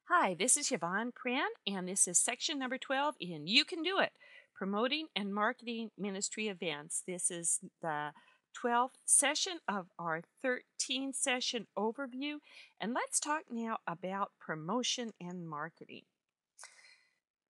Hi, this is Yvon Prehn, and this is section number 12 in You Can Do It, Promoting and Marketing Ministry Events. This is the 12th session of our 13 session overview, and let's talk now about promotion and marketing.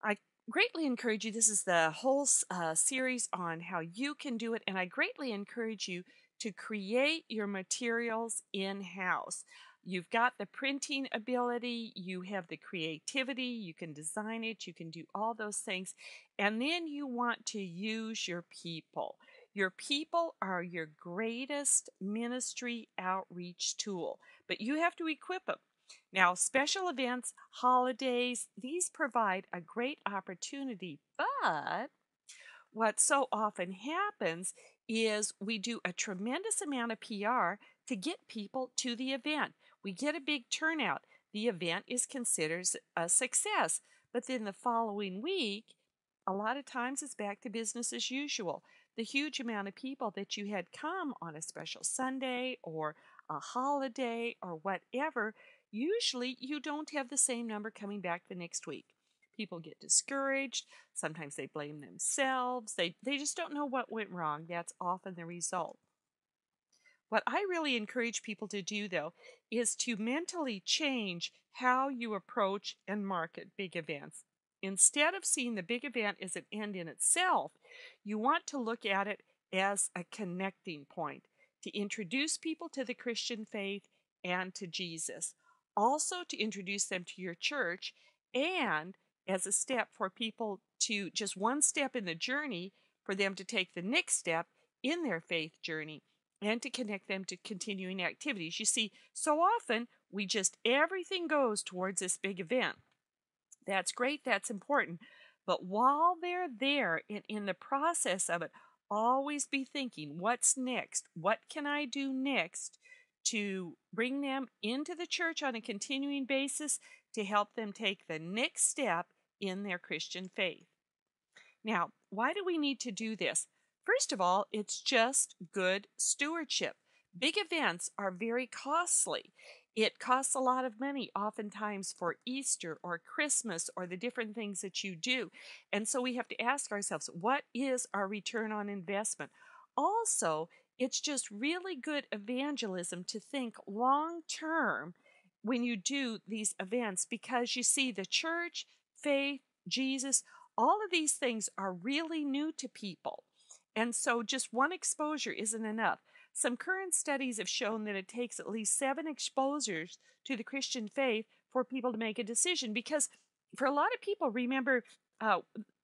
I greatly encourage you, this is the whole series on how you can do it, and I greatly encourage you to create your materials in-house. You've got the printing ability, you have the creativity, you can design it, you can do all those things, and then you want to use your people. Your people are your greatest ministry outreach tool, but you have to equip them. Now, special events, holidays, these provide a great opportunity, but what so often happens is we do a tremendous amount of PR to get people to the event. We get a big turnout. The event is considered a success, but then the following week, a lot of times it's back to business as usual. The huge amount of people that you had come on a special Sunday or a holiday or whatever, usually you don't have the same number coming back the next week. People get discouraged. Sometimes they blame themselves. They just don't know what went wrong. That's often the result. What I really encourage people to do, though, is to mentally change how you approach and market big events. Instead of seeing the big event as an end in itself, you want to look at it as a connecting point to introduce people to the Christian faith and to Jesus. Also, to introduce them to your church, and as a step for people to just one step in the journey, for them to take the next step in their faith journey and to connect them to continuing activities. You see, so often everything goes towards this big event. That's great, that's important. But while they're there in the process of it, always be thinking, what's next? What can I do next to bring them into the church on a continuing basis to help them take the next step in their Christian faith? Now, why do we need to do this? First of all, it's just good stewardship. Big events are very costly. It costs a lot of money, oftentimes for Easter or Christmas or the different things that you do. And so we have to ask ourselves, what is our return on investment? Also, it's just really good evangelism to think long term when you do these events, because you see, the church, faith, Jesus, all of these things are really new to people. And so just one exposure isn't enough. Some current studies have shown that it takes at least 7 exposures to the Christian faith for people to make a decision. Because for a lot of people, remember,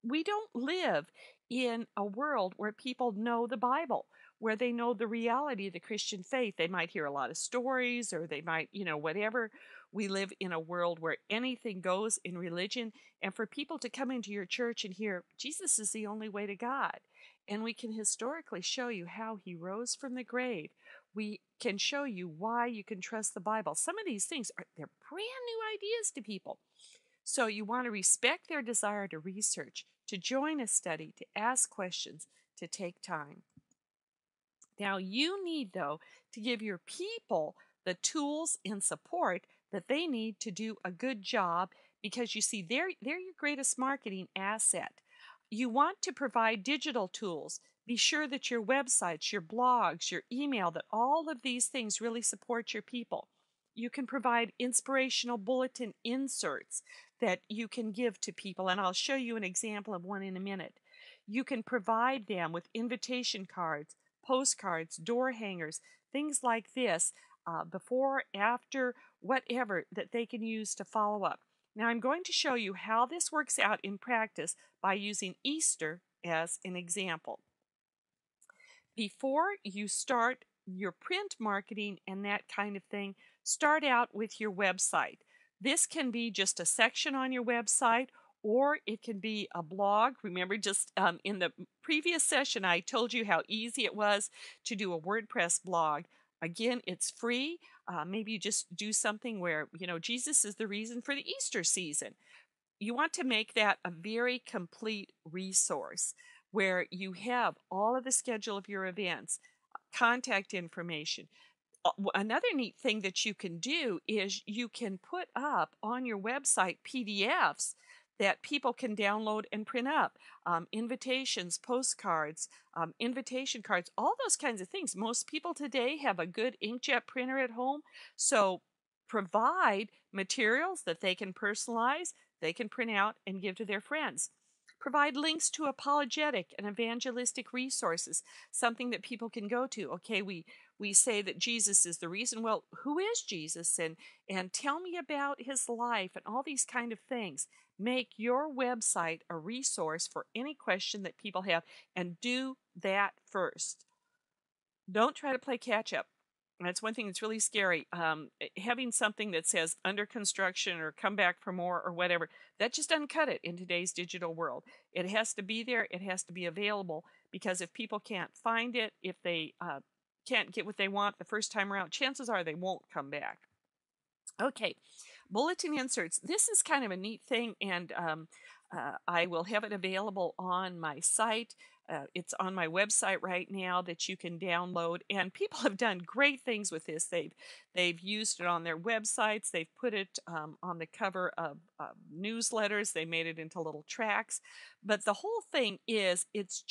we don't live in a world where people know the Bible, where they know the reality of the Christian faith. They might hear a lot of stories, or they might, whatever. We live in a world where anything goes in religion. And for people to come into your church and hear Jesus is the only way to God, and we can historically show you how he rose from the grave. We can show you why you can trust the Bible. Some of these things they're brand new ideas to people. So you want to respect their desire to research, to join a study, to ask questions, to take time. Now you need, though, to give your people the tools and support that they need to do a good job, because you see, they're your greatest marketing asset. You want to provide digital tools. Be sure that your websites, your blogs, your email, that all of these things really support your people. You can provide inspirational bulletin inserts that you can give to people, and I'll show you an example of one in a minute. You can provide them with invitation cards, postcards, door hangers, things like this, before, after, whatever, that they can use to follow up. Now, I'm going to show you how this works out in practice by using Easter as an example. Before you start your print marketing and that kind of thing, start out with your website. This can be just a section on your website, or it can be a blog. Remember, just in the previous session, I told you how easy it was to do a WordPress blog. Again, it's free. Maybe you just do something where, Jesus is the reason for the Easter season. You want to make that a very complete resource where you have all of the schedule of your events, contact information, Another neat thing that you can do is you can put up on your website PDFs that people can download and print up. Invitations, postcards, invitation cards, all those kinds of things. Most people today have a good inkjet printer at home, so provide materials that they can personalize, they can print out and give to their friends. Provide links to apologetic and evangelistic resources, something that people can go to. Okay, we say that Jesus is the reason. Well, who is Jesus? And tell me about his life and all these kind of things. Make your website a resource for any question that people have, and do that first. Don't try to play catch up. That's one thing that's really scary. Having something that says under construction or come back for more or whatever, that just doesn't cut it in today's digital world. It has to be there. It has to be available, because if people can't find it, if they can't get what they want the first time around, chances are they won't come back. Okay, bulletin inserts. This is kind of a neat thing, and I will have it available on my site. It's on my website right now that you can download, and people have done great things with this. They've used it on their websites. They've put it on the cover of newsletters. They made it into little tracts. But the whole thing is, it's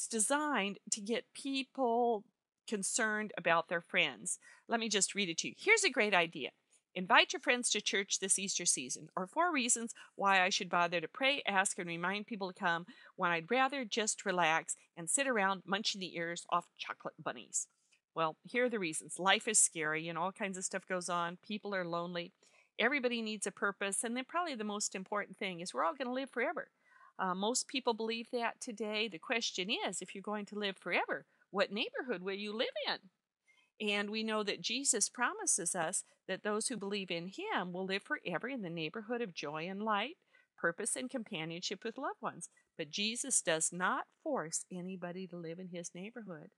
designed to get people concerned about their friends. Let me just read it to you. Here's a great idea. Invite your friends to church this Easter season, or 4 reasons why I should bother to pray, ask, and remind people to come when I'd rather just relax and sit around munching the ears off chocolate bunnies. Well, here are the reasons. Life is scary and all kinds of stuff goes on. People are lonely. Everybody needs a purpose. And then probably the most important thing is we're all going to live forever. Most people believe that today. The question is, if you're going to live forever, what neighborhood will you live in? And we know that Jesus promises us that those who believe in him will live forever in the neighborhood of joy and light, purpose and companionship with loved ones. But Jesus does not force anybody to live in his neighborhood.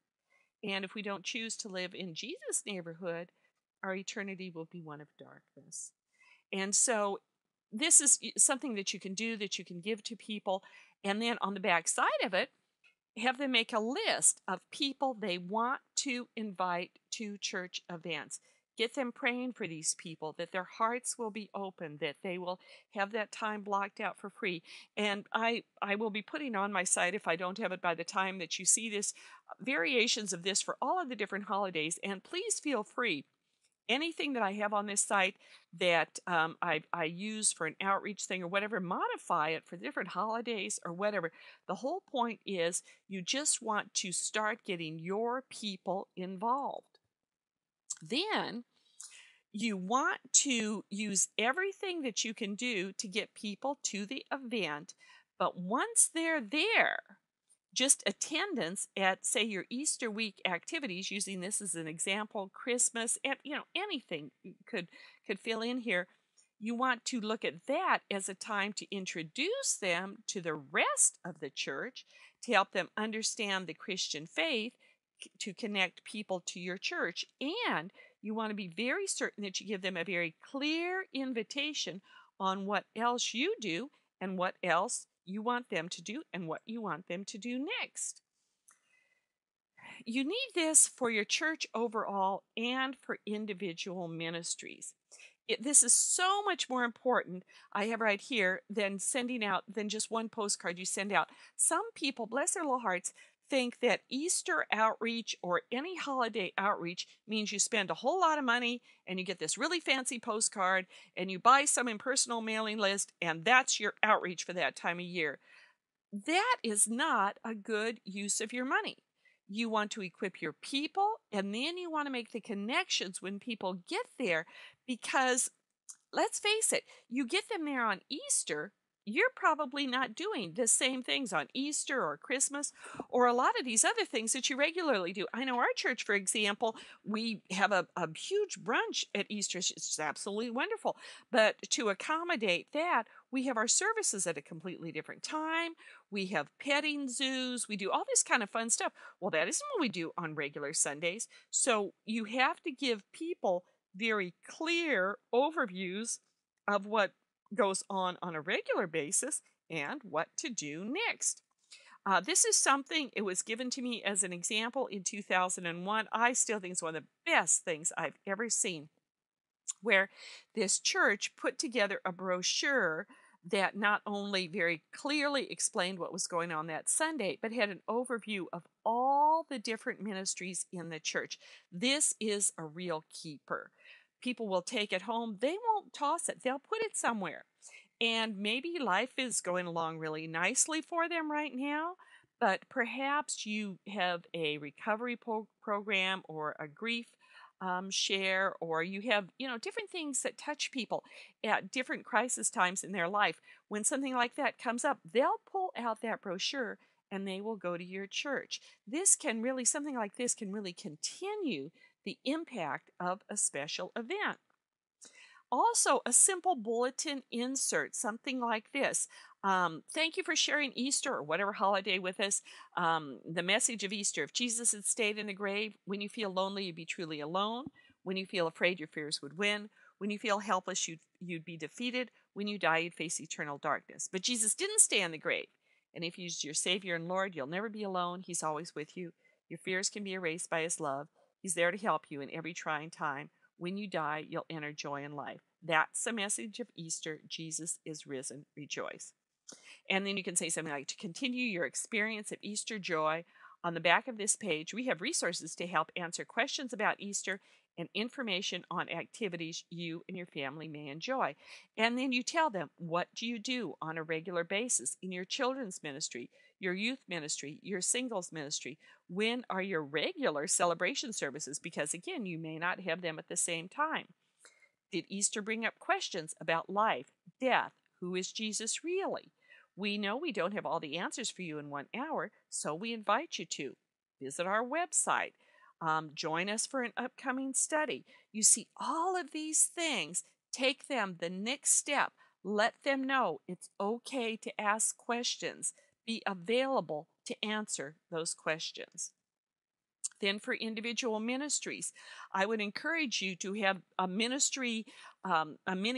And if we don't choose to live in Jesus' neighborhood, our eternity will be one of darkness. And so this is something that you can do, that you can give to people. And then on the back side of it, have them make a list of people they want to invite to church events. Get them praying for these people, that their hearts will be open, that they will have that time blocked out for free. And I will be putting on my site, if I don't have it by the time that you see this, variations of this for all of the different holidays. And please feel free. Anything that I have on this site that I use for an outreach thing or whatever, modify it for different holidays or whatever. The whole point is you just want to start getting your people involved. Then you want to use everything that you can do to get people to the event. But once they're there, just attendance at, say, your Easter week activities, using this as an example, Christmas, and anything could fill in here. You want to look at that as a time to introduce them to the rest of the church, to help them understand the Christian faith, to connect people to your church. And you want to be very certain that you give them a very clear invitation on what else you do and what else you want them to do and what you want them to do next. You need this for your church overall and for individual ministries. This is so much more important, I have right here, than sending out, than just one postcard you send out. Some people, bless their little hearts, think that Easter outreach or any holiday outreach means you spend a whole lot of money and you get this really fancy postcard and you buy some impersonal mailing list and that's your outreach for that time of year. That is not a good use of your money. You want to equip your people, and then you want to make the connections when people get there, because let's face it, you get them there on Easter, you're probably not doing the same things on Easter or Christmas or a lot of these other things that you regularly do. I know our church, for example, we have a huge brunch at Easter. It's absolutely wonderful. But to accommodate that, we have our services at a completely different time. We have petting zoos. We do all this kind of fun stuff. Well, that isn't what we do on regular Sundays. So you have to give people very clear overviews of what goes on a regular basis and what to do next. This is something, it was given to me as an example in 2001. I still think it's one of the best things I've ever seen, where this church put together a brochure that not only very clearly explained what was going on that Sunday, but had an overview of all the different ministries in the church. This is a real keeper. People will take it home. They won't toss it. They'll put it somewhere. And maybe life is going along really nicely for them right now, but perhaps you have a recovery program or a grief share, or you have, different things that touch people at different crisis times in their life. When something like that comes up, they'll pull out that brochure and they will go to your church. Something like this can really continue the impact of a special event. Also, a simple bulletin insert, something like this. Thank you for sharing Easter or whatever holiday with us. The message of Easter: if Jesus had stayed in the grave, when you feel lonely, you'd be truly alone. When you feel afraid, your fears would win. When you feel helpless, you'd be defeated. When you die, you'd face eternal darkness. But Jesus didn't stay in the grave. And if He's your Savior and Lord, you'll never be alone. He's always with you. Your fears can be erased by His love. He's there to help you in every trying time. When you die, you'll enter joy in life. That's the message of Easter. Jesus is risen. Rejoice. And then you can say something like, to continue your experience of Easter joy, on the back of this page, we have resources to help answer questions about Easter and information on activities you and your family may enjoy. And then you tell them, what do you do on a regular basis in your children's ministry, your youth ministry, your singles ministry? When are your regular celebration services? Because again, you may not have them at the same time. Did Easter bring up questions about life, death? Who is Jesus really? We know we don't have all the answers for you in 1 hour, so we invite you to visit our website. Join us for an upcoming study. You see, all of these things, take them the next step. Let them know it's okay to ask questions. Be available to answer those questions. Then for individual ministries, I would encourage you to have a mini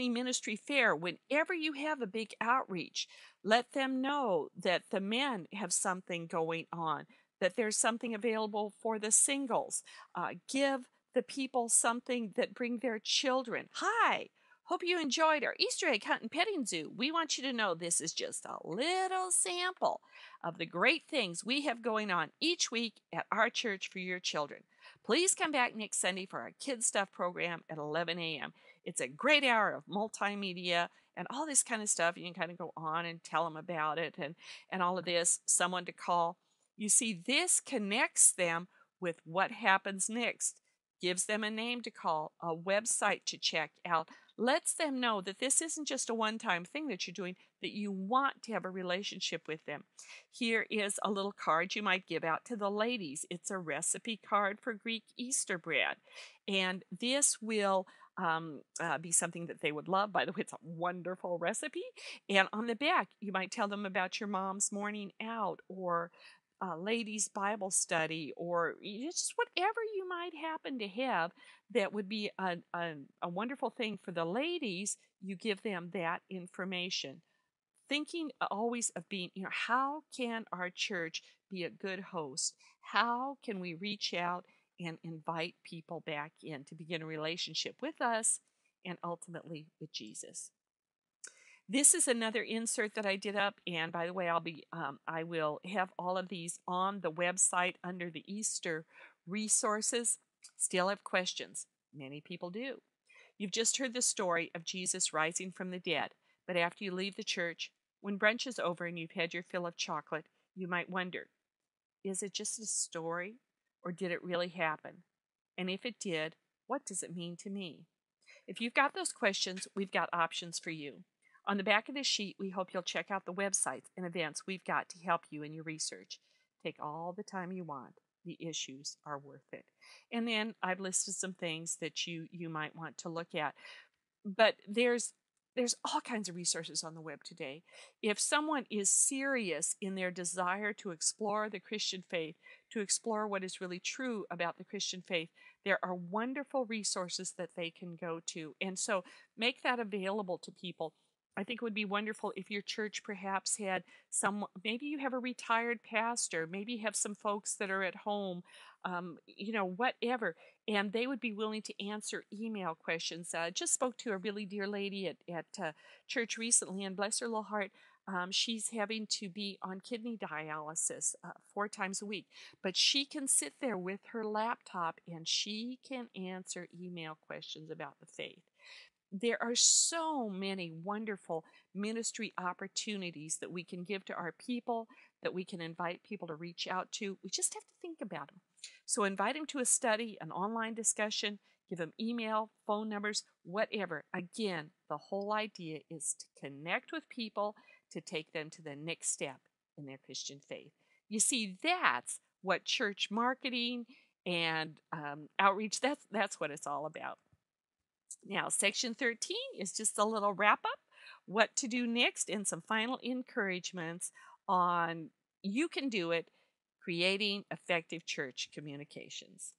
ministry fair. Whenever you have a big outreach, let them know that the men have something going on, that there's something available for the singles. Give the people something that bring their children. Hi, hope you enjoyed our Easter egg hunt and petting zoo. We want you to know this is just a little sample of the great things we have going on each week at our church for your children. Please come back next Sunday for our Kids Stuff program at 11 a.m. It's a great hour of multimedia and all this kind of stuff. You can kind of go on and tell them about it and all of this, someone to call. You see, this connects them with what happens next, gives them a name to call, a website to check out, lets them know that this isn't just a one-time thing that you're doing, that you want to have a relationship with them. Here is a little card you might give out to the ladies. It's a recipe card for Greek Easter bread. And this will be something that they would love. By the way, it's a wonderful recipe. And on the back, you might tell them about your mom's morning out, or ladies' Bible study, or just whatever you might happen to have that would be a wonderful thing for the ladies. You give them that information. Thinking always of being, how can our church be a good host? How can we reach out and invite people back in to begin a relationship with us and ultimately with Jesus? This is another insert that I did up, and by the way, I will have all of these on the website under the Easter resources. Still have questions. Many people do. You've just heard the story of Jesus rising from the dead, but after you leave the church, when brunch is over and you've had your fill of chocolate, you might wonder, is it just a story, or did it really happen? And if it did, what does it mean to me? If you've got those questions, we've got options for you. On the back of this sheet, we hope you'll check out the websites and events we've got to help you in your research. Take all the time you want. The issues are worth it. And then I've listed some things that you might want to look at. But there's all kinds of resources on the web today. If someone is serious in their desire to explore the Christian faith, to explore what is really true about the Christian faith, there are wonderful resources that they can go to. And so make that available to people. I think it would be wonderful if your church perhaps had some, maybe you have a retired pastor, maybe you have some folks that are at home, whatever, and they would be willing to answer email questions. Just spoke to a really dear lady at church recently, and bless her little heart, she's having to be on kidney dialysis 4 times a week, but she can sit there with her laptop and she can answer email questions about the faith. There are so many wonderful ministry opportunities that we can give to our people, that we can invite people to reach out to. We just have to think about them. So invite them to a study, an online discussion, give them email, phone numbers, whatever. Again, the whole idea is to connect with people to take them to the next step in their Christian faith. You see, that's what church marketing and outreach, that's what it's all about. Now, section 13 is just a little wrap up, what to do next, and some final encouragements on you can do it, creating effective church communications.